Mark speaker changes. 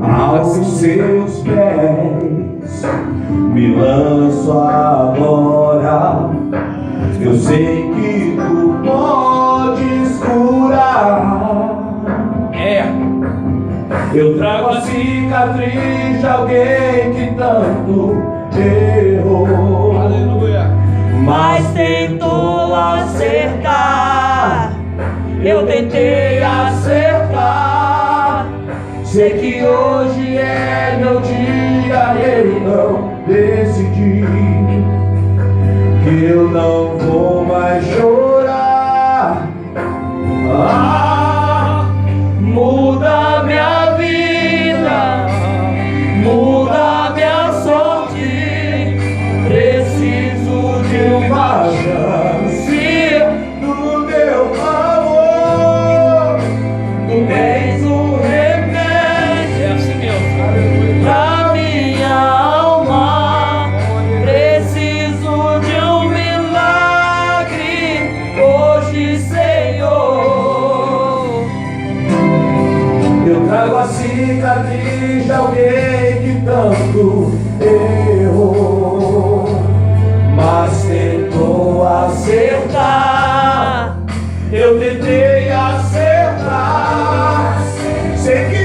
Speaker 1: Aos seus pés me lanço agora. Eu sei que tu podes curar. Eu trago a cicatriz de alguém que tanto errou.
Speaker 2: Aleluia.
Speaker 3: Mas tentou acertar. Eu tentei acertar.
Speaker 1: Sei que hoje é meu dia, eu não decidi que eu não vou mais chorar. Muda minha vida, muda minha sorte. Preciso de uma chance do teu amor. Tu tens um remédio pra minha alma. Preciso de um milagre hoje, Senhor. Eu trago a cicatriz de alguém que tanto errou, mas tentou acertar. Eu tentei acertar. Sei que